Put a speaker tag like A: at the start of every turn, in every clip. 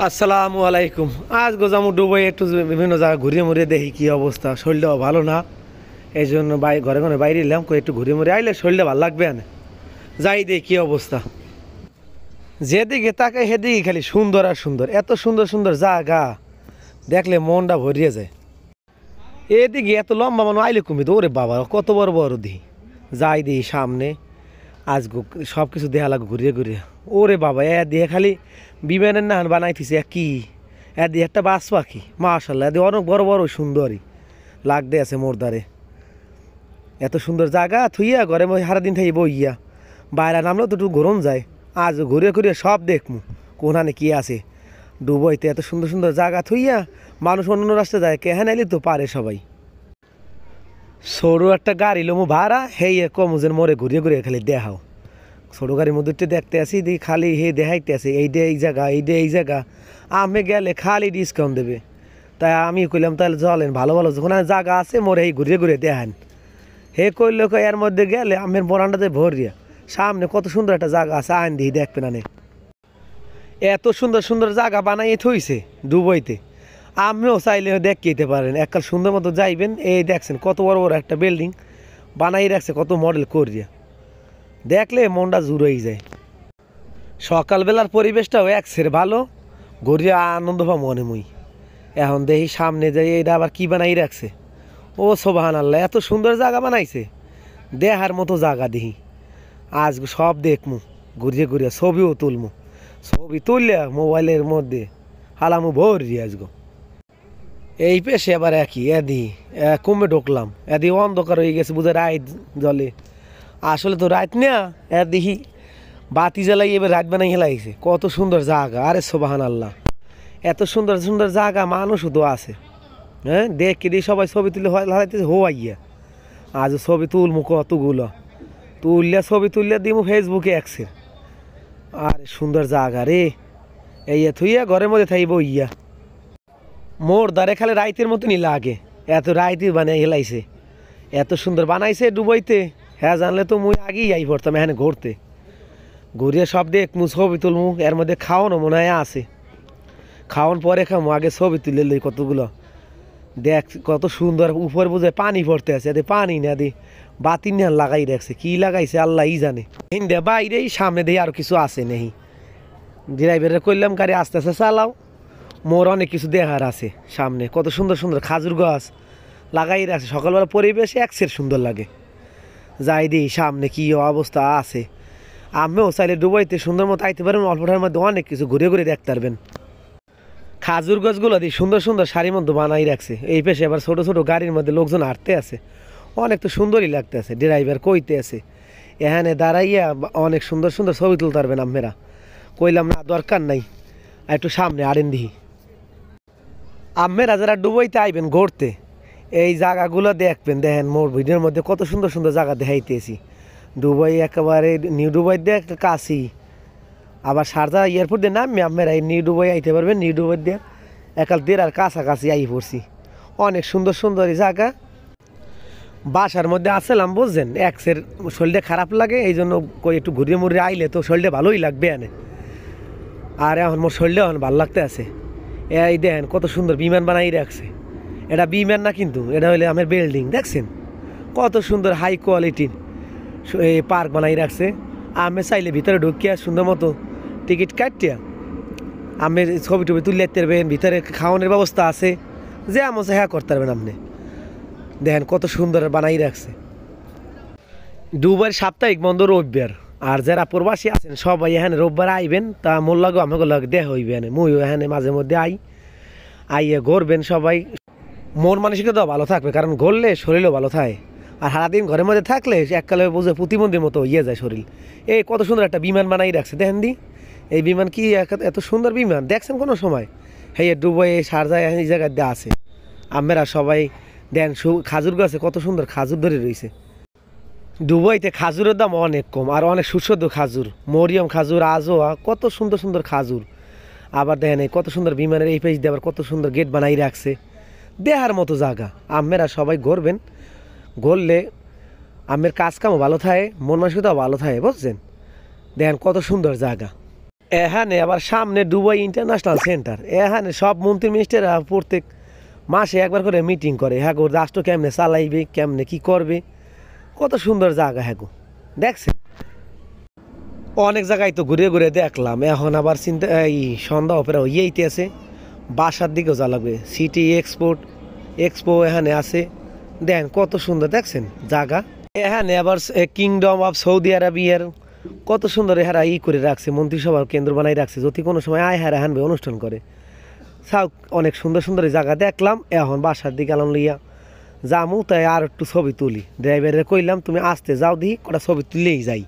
A: আসসালামু আলাইকুম। আজ গোজামু দুবাই একটু বিভিন্ন জায়গা ঘুরিয়ে মুড়িয়ে দেখি কি অবস্থা। শরীরটাও ভালো না, এই জন্য ঘরে ঘরে বাইরে এলাম, একটু ঘুরিয়ে মুড়িয়ে আইলে শরীরটা ভালো লাগবে না। যাই দেখি কি অবস্থা। যেদিকে তাকাই সেদিকে খালি সুন্দর আর সুন্দর, এত সুন্দর সুন্দর জায়গা দেখলে মনটা ভরিয়ে যায়। এদিকে এত লম্বা মানুষ আইলে কমি তো, ওরে বাবা কত বড় বড় দিই। যাই দিই সামনে, আজ সব কিছু দেখা লাগবে ঘুরিয়ে ঘুরিয়ে। ওরে বাবা এ দিয়ে খালি বিমানের নান বানাইতেছে কি, এ দিয়ে একটা বাস পাখি মাশাল্লাহ, এ দিয়ে অনেক বড় বড় সুন্দরী লাগতে আছে মোরদারে। এত সুন্দর জায়গা থুইয়া ঘরে সারাদিন থাকি বইয়া, বাইরে নামলেও তো একটু গরম যায়। আজ ঘুরিয়ে ঘুরিয়ে সব দেখমু কোনখানে কি আছে। ডুবইতে এত সুন্দর সুন্দর জায়গা থুইয়া মানুষ অন্য রাস্তায় যায়, কেহা নাইলে তো পারে সবাই। সরু একটা গাড়ি লোমু ভাড়া হেই কমুজের মোড়ে ঘুরিয়ে ঘুরিয়ে খালি দেখাও। ছোটো গাড়ির মধ্যে দেখতে আসি দি খালি হে দেখাইতে আছে এইটা এই জায়গা, এইটা এই জায়গা। আমি গেলে খালি ডিসকাউন্ট দেবে। তাই আমি কইলাম তাহলে চলেন, ভালো ভালো যখন জায়গা আছে মোরে এই ঘুরিয়ে ঘুরিয়ে দেখান। হে কইলে এর মধ্যে গেলে আমের বরান্ডাতে ভরিয়া সামনে কত সুন্দর একটা জায়গা আছে, আইন দিই দেখবে না। এত সুন্দর সুন্দর জায়গা বানাইয়ে থইছে দুবাইতে, আমিও চাইলে দেখতে পারেন। এককাল সুন্দর মতো যাইবেন। এই দেখছেন কত বড় বড় একটা বিল্ডিং বানাই রাখছে, কত মডেল করিয়া দেখলে মনটা জুড়েই যায়। সকালবেলার পরিবেশটাও একসের ভালো, ঘুরিয়া আনন্দ পা মনে মুই। এখন দেখি সামনে যাই এটা আবার কি বানাই রাখছে। ও সোবাহান আল্লাহ, এত সুন্দর জায়গা বানাইছে, দেখার মতো জায়গা দেখি। আজ সব দেখমু ঘুরিয়ে ঘুরিয়ে, ছবিও তুলমু। ছবি তুললে মোবাইলের মধ্যে হালামু ভরি আজগো। এই পেশে আবার একই এদি কমে ঢুকলাম, এদি অন্ধকার হয়ে গেছে বুঝে, রাইত জলে। আসলে তো রাত না, দেখি বাতি জ্বালাই এবার রাত বানাই হেলাইছে। কত সুন্দর জায়গা, আরে সোবাহান আল্লাহ, এত সুন্দর সুন্দর জায়গা মানুষও তো আছে। হ্যাঁ দেখে দিয়ে সবাই ছবি তুলে হারাইতেছে হোয়াইয়া। আজ ছবি তুলমু কতগুলো, তুললে ছবি তুললে দিমু ফেসবুকে একসের। আরে সুন্দর জায়গা রে, এই থুইয়া ঘরের মধ্যে থাইব ইয়া। মোর দ্বারে খালি রাইতের মতনই লাগে, এত রাইতে বানিয়ে হেলাইছে। এত সুন্দর বানাইছে ডুবাইতে, হ্যাঁ জানলে তো মুই আগেই আই পড়তাম এখানে ঘুরতে। ঘুরিয়ে সব দেখমু, ছবি তুলমু। এর মধ্যে খাওয়ানো মনে হয় আছে, খাওয়ান পরে খামু, আগে ছবি তুলে লই কতগুলো। দেখ কত সুন্দর, উপর বুঝে পানি পড়তে আছে, এতে পানি না দি বাতি না লাগাই রাখছে, কি লাগাইছে আল্লাহ ই জানে। হিন্দে বাইরেই সামনে দিয়ে আরো কিছু আছে নেই। ড্রাইভারে কইলাম গাড়ি আস্তে আস্তে চালাও, মোর অনেক কিছু দেখার আছে সামনে। কত সুন্দর সুন্দর খাজুর গাছ লাগাই রাখছে, সকালবেলা পরিবেশে একসের সুন্দর লাগে। যাই দিই সামনে কি অবস্থা আছে। আমিও চাইলে ডুবাইতে সুন্দর মতো আইতে পারবেন, অল্পটার মধ্যে অনেক কিছু ঘুরে ঘুরে দেখতে পারবেন। খাজুর গাছগুলো দিয়ে সুন্দর সুন্দর সারির মধ্যে বানাই রাখছে। এই পেশে আবার ছোটো ছোটো গাড়ির মধ্যে লোকজন হাঁটতে আছে, অনেক তো সুন্দরই লাগতে আছে। ড্রাইভার কইতে আছে এখানে দাঁড়াইয়া অনেক সুন্দর সুন্দর ছবি তুলতে পারবেন আপনারা। কইলাম না দরকার নাই, একটু সামনে আরেন দিহি। আপনারা যারা ডুবাইতে আইবেন ঘুরতে, এই জায়গাগুলো দেখবেন। দেখেন মোর ভিডিওর মধ্যে কত সুন্দর সুন্দর জায়গা দেখাইতেছি। দুবাই একেবারে নিউ দুবাই দিয়ে কাছি, আবার শারজা এয়ারপোর্ট দিয়ে নামবে আপনারা এই নিউ দুবাই আইতে পারবেন। নিউ দুবাই দিয়ে একাল দেড় আর কাছাকাছি আই পড়ছি। অনেক সুন্দর সুন্দর এই জায়গা। বাসার মধ্যে আসলাম বুঝছেন, একসের শরীরটা খারাপ লাগে, এই জন্য কই একটু ঘুরিয়ে মুড়িয়ে আইলে তো শরীরটা ভালোই লাগবে এনে। আর এখন মোর শরীরটা এখন ভালো লাগতে আছে। এই দেখেন কত সুন্দর বিমান বানাই রাখছে। এটা বিমান না কিন্তু, এটা হইলে আমার বিল্ডিং। দেখছেন কত সুন্দর হাই কোয়ালিটির এই পার্ক বানাই রাখছে। আমি চাইলে ভিতরে ঢুকিয়া সুন্দর মতো টিকিট কাটিয়া আমি ছবি টবি তুলে যেতে পারবেন। ভিতরে খাওয়ানোর ব্যবস্থা আছে, যে আমার হ্যাঁ করতে পারবেন আপনি। দেখেন কত সুন্দর বানাই রাখছে। দুবার সাপ্তাহিক বন্ধ রবিবার। আর যারা প্রবাসী আছেন সবাই এখানে রোববার আইবেন, তা মোর লাগো আমাকে লাগে দেখ হইবে এনে। মুই এখানে মাঝে মধ্যে আইয়ে ঘুরবেন সবাই। মন মানসিকতাও ভালো থাকবে, কারণ ঘুরলে শরীরও ভালো থাকে। আর সারাদিন ঘরের মধ্যে থাকলে এককালে বুঝে প্রতিবন্ধীর মতো ইয়ে যায় শরীর। এই কত সুন্দর একটা বিমান বানাই রাখছে দেখেন দি। এই বিমান কি এত সুন্দর বিমান দেখছেন কোনো সময়? হ্যাঁ ডুবাই শারজায় এই জায়গায় দেওয়া আছে। আমরা সবাই দেন খাজুর গাছে কত সুন্দর খাজুর ধরে রয়েছে। দুবাইতে খাজুরের দাম অনেক কম, আর অনেক সুস্বাদু খাজুর, মরিয়ম খাজুর, আজোয়া, কত সুন্দর সুন্দর খাজুর। আবার দেখেন এই কত সুন্দর বিমানের এই পেজ দিয়ে আবার কত সুন্দর গেট বানাই রাখছে। দেহার মতো জায়গা। আপনারা সবাই ঘুরবেন, ঘুরলে আমের কাজ কামও ভালো থাকে, মন মানসিকতাও ভালো থাকে বুঝছেন। দেখেন কত সুন্দর জায়গা। এখানে আবার সামনে দুবাই ইন্টারন্যাশনাল সেন্টার, এখানে সব মন্ত্রী মিনিস্টাররা প্রত্যেক মাসে একবার করে মিটিং করে, হ্যাঁ গো রাষ্ট্র কেমনে চালাইবে, কেমনে কি করবে, কত সুন্দর জায়গা হ্যাঁ গো দেখছেন। অনেক জায়গায় তো ঘুরে ঘুরে দেখলাম, এখন আবার চিন্তা এই সন্ধ্যা অপেরা হইয়েইতে আছে, বাসার দিকেও যা লাগবে, সিটি এক্সপো এখানে আছে, দেখেন কত সুন্দর দেখছেন জায়গা। এখানে আবার কিংডম অফ সৌদি আরবিয়ার কত সুন্দর এহারা করে রাখছে, মন্ত্রিসভার কেন্দ্র বানাই রাখছে, যদি কোনো সময় আয় হারা হানবে অনুষ্ঠান করে। সাউ অনেক সুন্দর সুন্দর জায়গা দেখলাম, এখন বাসার দিকে আলাম লইয়া যামু, তাই আর একটু ছবি তুলি। ড্রাইভারে কইলাম তুমি আসতে যাও দিই, কটা ছবি তুললেই যাই।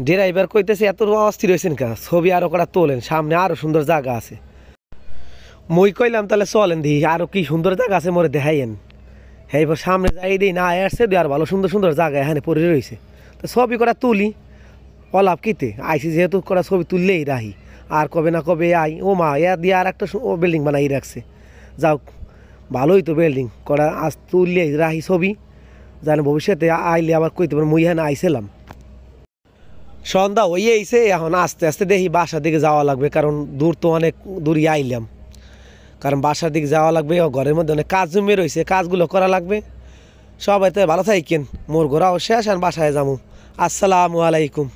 A: ড্রাইভার কইতেছে এত অস্থির হয়েছেন কা, ছবি আরও কটা তোলেন, সামনে আরও সুন্দর জায়গা আছে। মই কইলাম তাহলে চলেন দিই, আরও কি সুন্দর জায়গা আছে মোরে দেখাইয়েন। হ্যাঁ এবার সামনে যাই দিই, না আসছে দিয়ে আর ভালো সুন্দর সুন্দর জায়গা এখানে পড়ে রয়েছে, তো ছবি কটা তুলি, অলাভ কিতে আইসি যেহেতু কটা ছবি তুললেই রাহি, আর কবে না কবে আই। ও মা ইয়া দিয়ে আর একটা বিল্ডিং বানাই রাখছে, যাও ভালোই তো বিল্ডিং করা, আজ তুললেই রাহি ছবি, জানে ভবিষ্যতে আইলে আবার কইতে পারে মুই হ্যাঁ আইছিলাম। সন্ধ্যা হয়ে আইছে, এখন আস্তে আস্তে দেখি বাসার দিকে যাওয়া লাগবে, কারণ দূর তো অনেক দূরই আইলাম, কারণ বাসার দিকে যাওয়া লাগবে, ঘরের মধ্যে অনেক কাজ জমে রয়েছে, কাজগুলো করা লাগবে। সবাই তো ভালো থাকেন, মোর ঘোরাও শেষ, আর বাসায় যাবো। আসসালামু আলাইকুম।